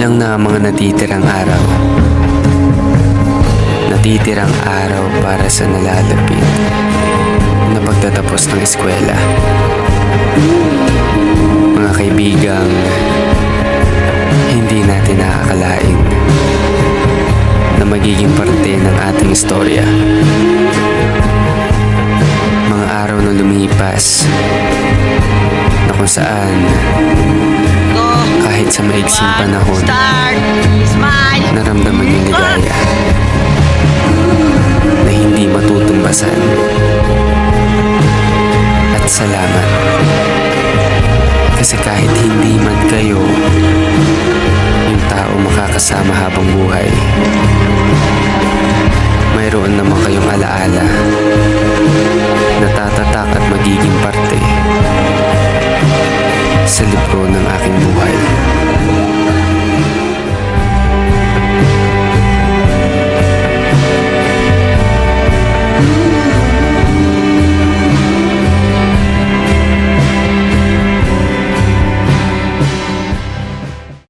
Kulang na ang mga natitirang araw. Natitirang araw para sa nalalapit na pagtatapos ng eskwela. Mga kaibigang hindi natin nakakalain na magiging parte ng ating istorya. Mga araw na lumipas na kung saan kahit sa maiksing panahon naramdaman yung ligaya na hindi matutumbasan. At salamat kasi kahit hindi man kayo yung tao makakasama habang buhay, mayroon naman kayong alaala na tatatak at magiging parte sa libro ng aking buhay.